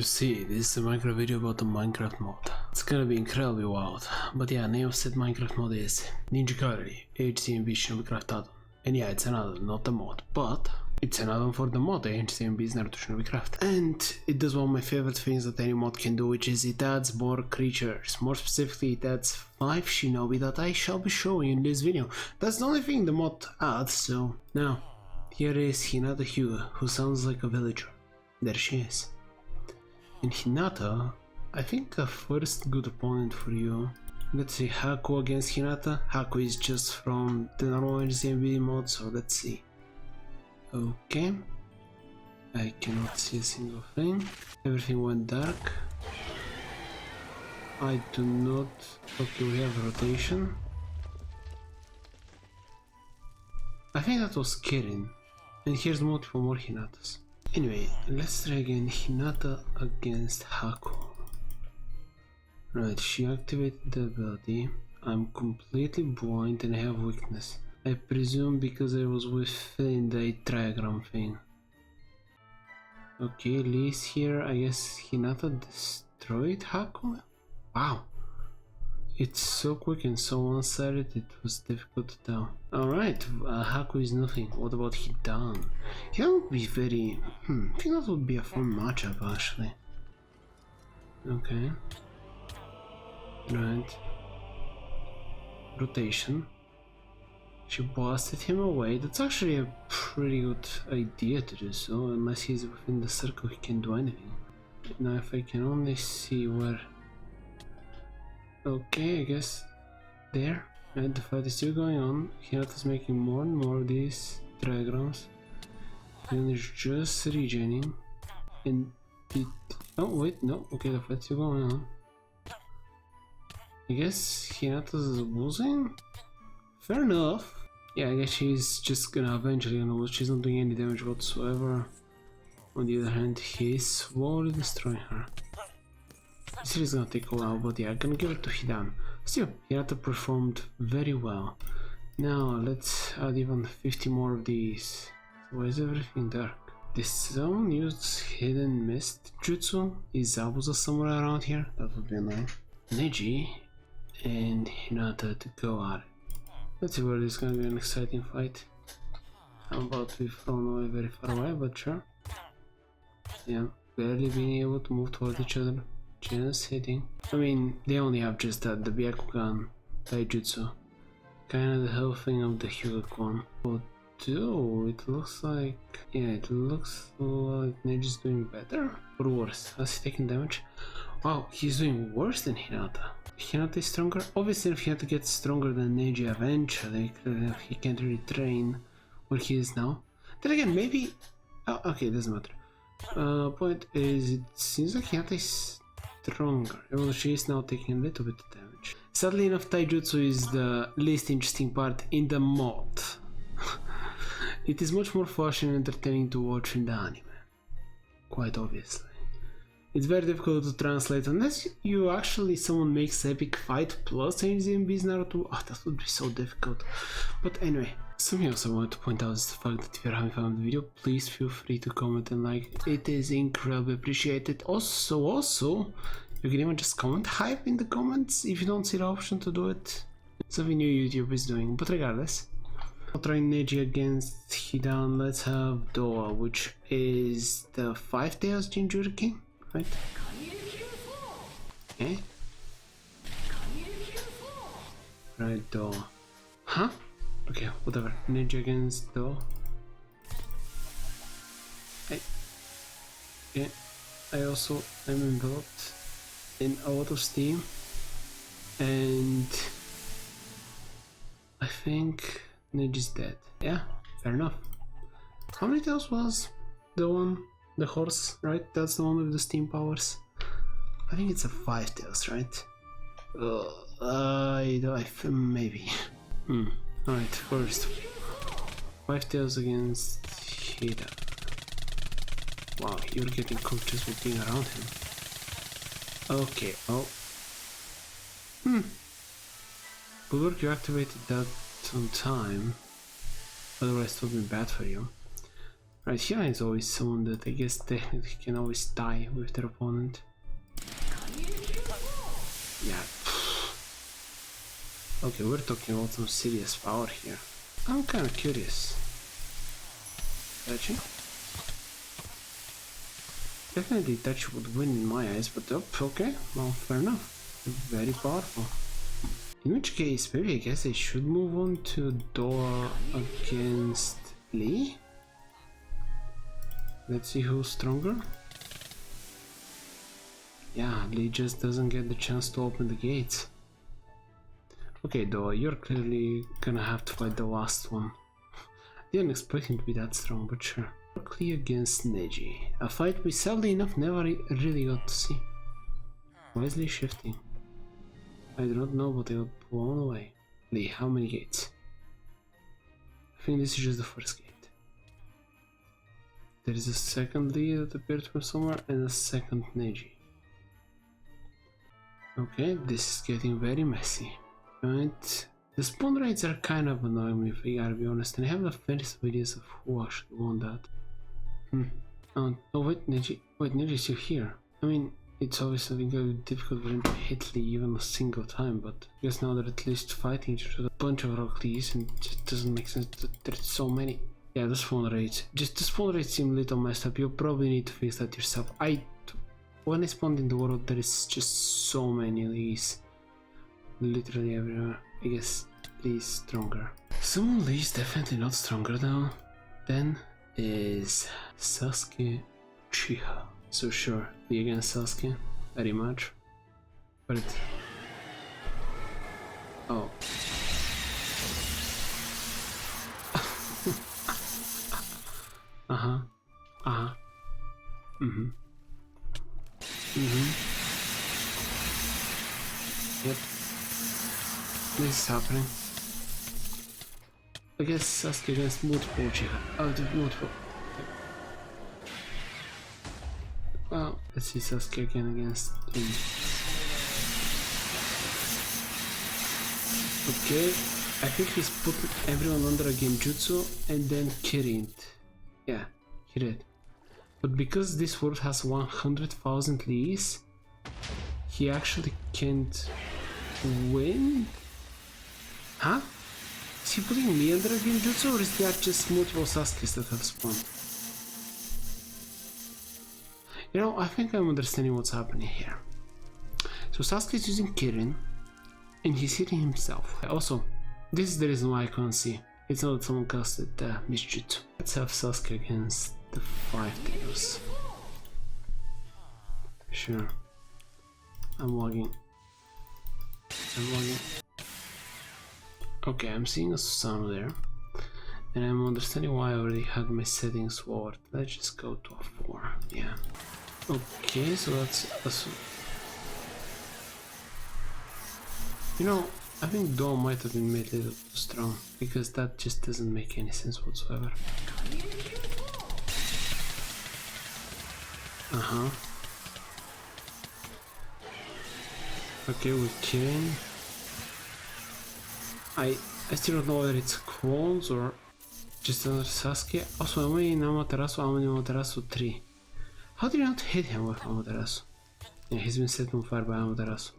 see, this is a Minecraft video about the Minecraft mod. It's gonna be incredibly wild. But yeah, name of said Minecraft mod is Neji AHZNB ShinobiCraft addon. And yeah, it's an addon, not a mod, but it's an addon for the mod AHZNB's Naruto ShinobiCraft. And it does one of my favorite things that any mod can do, which is it adds more creatures. More specifically, it adds 5 shinobi that I shall be showing in this video. That's the only thing the mod adds, so now here is Hinata Hyuga, who sounds like a villager. There she is. And Hinata, I think a first good opponent for you. Let's see, Haku against Hinata. Haku is just from the normal AHZNB mod, so let's see. Okay. I cannot see a single thing. Everything went dark. I do not... Okay, we have rotation. I think that was Kirin. And here's multiple more Hinatas. Anyway, let's try again. Hinata against Haku. Right, she activated the ability. I'm completely blind and I have weakness. I presume because I was within the triagram thing. Okay, Lee's here. I guess Hinata destroyed Haku? Wow. It's so quick and so one-sided, it was difficult to tell. Alright, Haku is nothing. What about Hidan? Hidan would be very... I think that would be a fun matchup, actually. Okay. Right. Rotation. She blasted him away. That's actually a pretty good idea to do so, unless he's within the circle he can do anything. Now if I can only see where... Okay, I guess there. Right, the fight is still going on. Hinata's making more and more of these triagrams. And it's just regening. And it... Oh wait, no. Okay, the fight's still going on. I guess Hinata's losing? Fair enough. Yeah, I guess she's just gonna eventually lose. She's not doing any damage whatsoever. On the other hand, he's slowly destroying her. This is gonna take a while, but yeah, I'm gonna give it to Hidan. Still, Hinata performed very well. Now, let's add even 50 more of these. Why is everything dark? Did someone use hidden mist jutsu? Is Zabuza somewhere around here? That would be annoying. Neji and Hinata to go at it. Let's see where this is gonna be an exciting fight. I'm about to be thrown away very far away, but sure. Yeah, barely being able to move towards each other. Just hitting. I mean, they only have just that, the Byakugan Taijutsu. Kinda the whole thing of the Hyuga-kun. But dude, it looks like... Yeah, it looks like Neji's doing better or worse. Has he taken damage? Wow, he's doing worse than Hinata. Hinata is stronger? Obviously if Hinata gets stronger than Neji eventually, he can't really train where he is now. Then again, maybe... Oh, okay, it doesn't matter. Point is, it seems like Hinata is stronger, although she is now taking a little bit of damage. Sadly enough, Taijutsu is the least interesting part in the mod. It is much more flashy and entertaining to watch in the anime. Quite obviously. It's very difficult to translate unless you actually someone makes epic fight plus AHZNB's Naruto. Oh, that would be so difficult. But anyway, something else I wanted to point out is the fact that if you're having fun with the video, please feel free to comment and like. It is incredibly appreciated. Also, you can even just comment hype in the comments if you don't see the option to do it. Something new YouTube is doing, but regardless. I'll try Neji against Hidan. Let's have Doa, which is the 5 Tails Jinchuriki, right? Okay. Right, Doa. Huh? Okay, whatever. Neji against Doa. Okay. I also am enveloped in a lot of steam. And I think Neji's dead. Yeah, fair enough. How many tails was the one? The horse, right? That's the one with the steam powers. I think it's a 5 tails, right? Maybe. Alright, first 5 tails against Hida. Wow, you're getting cooked just with being around him. Okay, oh. Good work, you activated that on time. Otherwise it would be bad for you. Right, here is always someone that I guess technically can always die with their opponent. Yeah. Okay, we're talking about some serious power here. I'm kinda curious. Itachi? Definitely Itachi would win in my eyes, but okay, well, fair enough. Very powerful. In which case, maybe I guess I should move on to Doa against Lee. Let's see who's stronger. Yeah, Lee just doesn't get the chance to open the gates. Okay, Doa, you're clearly gonna have to fight the last one. Didn't expect him to be that strong, but sure. Lee against Neji. A fight we sadly enough never really got to see. Wisely shifting. I do not know, but I got blown away. Lee, how many gates? I think this is just the first gate. There is a second Lee that appeared from somewhere and a second Neji. Okay, this is getting very messy. Right. The spawn rates are kind of annoying me, if I gotta be honest, and I have the faintest ideas of who actually won that. Oh wait, Neji's still here. I mean, it's obviously going to be difficult for him to hit Lee even a single time, but I guess now they're at least fighting each other with a bunch of Rock Lees, and it just doesn't make sense that there's so many. Yeah, the spawn rates. Just the spawn rates seem a little messed up. You probably need to fix that yourself. When I spawned in the world, there is just so many Lees. Literally everywhere. I guess Lee is stronger. Someone Lee is definitely not stronger though. Then is Sasuke Uchiha. So sure, Lee against Sasuke, very much. But oh. Yep. This is happening. I guess Sasuke against multiple Uchiha. Oh, the multiple. Yep. Well, let's see Sasuke again against Lee. Okay, I think he's putting everyone under a genjutsu and then Kirin. Yeah, he did. But because this world has 100,000 Lees, he actually can't win? Huh? Is he putting me under a genjutsu, or is that just multiple Sasukes that have spawned? You know, I think I'm understanding what's happening here. So Sasuke is using Kirin, and he's hitting himself. Also, this is the reason why I can't see. It's not that someone casted Misjutsu. Let's have Sasuke against the 5 tails. Sure. I'm logging. Okay, I'm seeing a Susanoo there. And I'm understanding why I already had my settings lowered. Let's just go to a 4. Yeah. Okay, so that's... You know, I think Doa might have been made a little too strong, because that just doesn't make any sense whatsoever. Okay, with Kirin. I still don't know whether it's clones or just another Sasuke. Also, am I in Amaterasu? I'm in Amaterasu 3. How did I not hit him with Amaterasu? Yeah, he's been set on fire by Amaterasu.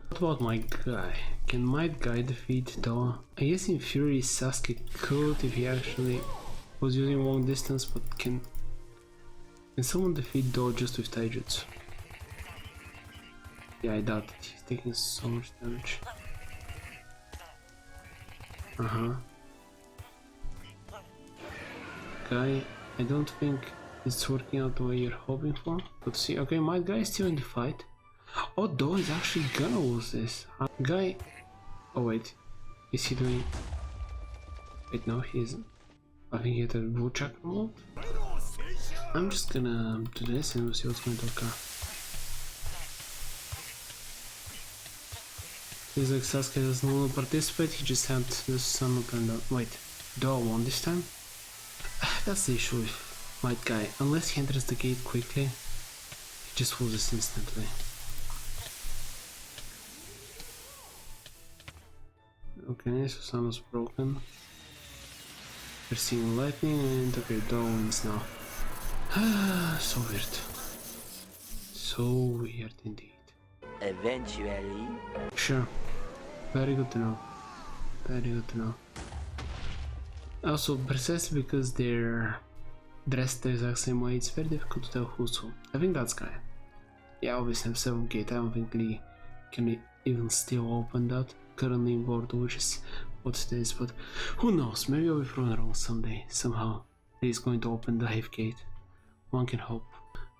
What about my guy? Can my guy defeat Doa? I guess in Fury Sasuke could if he actually was using long distance, but can someone defeat Doa just with Taijutsu? Yeah, I doubt it. He's taking so much damage. Guy, I don't think it's working out the way you're hoping for. But see, okay, my guy is still in the fight. Oh, Doa is actually gonna lose this. Guy... Oh wait, is he doing... Wait, no, he isn't. I think he had a blue chakra mode. I'm just gonna do this and we'll see what's going to occur. Feels like Sasuke doesn't want to participate, he just had the Susanoo turned on. Wait, Doa won this time? That's the issue with my guy. Unless he enters the gate quickly, he just loses instantly. Okay, Susanoo's broken. We're seeing lightning and okay, Doa wins now. So weird. So weird indeed. Eventually. Sure. Very good to know. Very good to know. Also, precisely because they're dressed the exact same way, it's very difficult to tell who's who. I think that's guy. Yeah, obviously I'm 7 gate. I don't think Lee can even still open that currently in board, which is what it is, but who knows, maybe I'll be proven wrong someday, somehow. He's going to open the Hive gate. One can hope.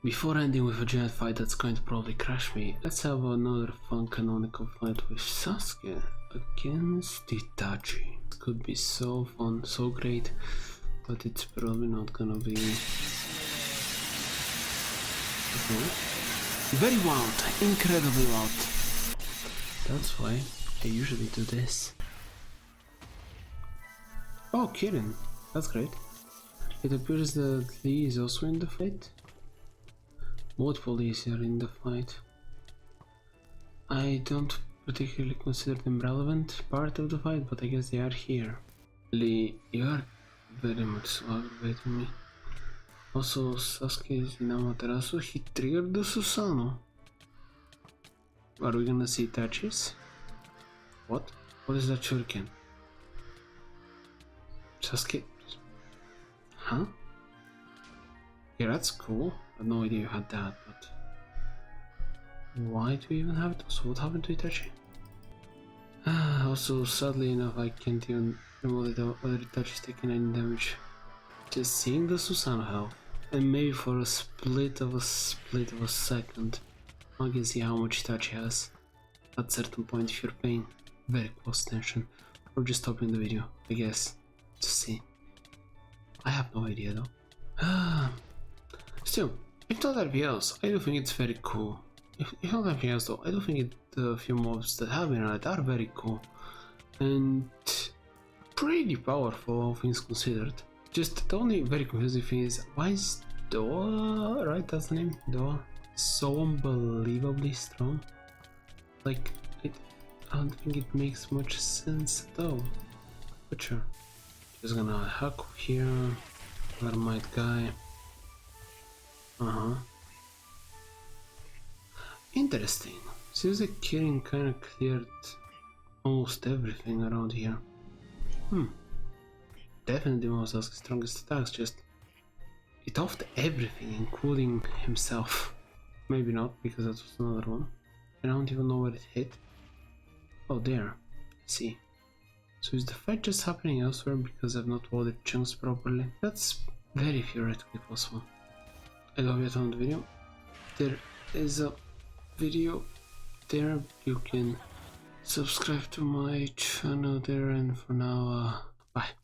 Before ending with a giant fight that's going to probably crash me, let's have another fun canonical fight with Sasuke against Itachi. It could be so fun, so great, but it's probably not gonna be... Okay. Very wild, incredibly wild. That's why I usually do this. Oh, Kirin, that's great. It appears that Lee is also in the fight. Multiple Lees are in the fight. I don't particularly consider them relevant part of the fight, but I guess they are here. Lee, you are very much so aggravating me. Also, Sasuke is in Amaterasu. He triggered the Susanoo. Are we gonna see Itachi's? What? What is that shuriken? Sasuke? Huh? Yeah, that's cool. I had no idea you had that, but... Why do we even have it? So what happened to Itachi? Also, sadly enough, I can't even remotely tell whether Itachi's taking any damage. Just seeing the Susanoo health, and maybe for a split of a second, I can see how much Itachi has. At a certain point, if you're paying very close attention, or just stopping the video, I guess, to see. I have no idea though. Still, if not anything else, I do think it's very cool. If not anything else though, I do think the few mobs that have been on it are very cool. And pretty powerful, all things considered. Just the only very confusing thing is, why is Doa, right, that's the name, Doa, so unbelievably strong? Like, I don't think it makes much sense though. But sure. Just gonna hack here, Vermite guy. Interesting. Seems like Kirin kinda cleared almost everything around here. Definitely one of Sasuke's strongest attacks, just... It offed everything, including himself. Maybe not, because that was another one. I don't even know where it hit. Oh, there. I see. So is the fight just happening elsewhere because I've not loaded chunks properly? That's very theoretically possible. I love you on the video. There is a video there. You can subscribe to my channel there, and for now, bye.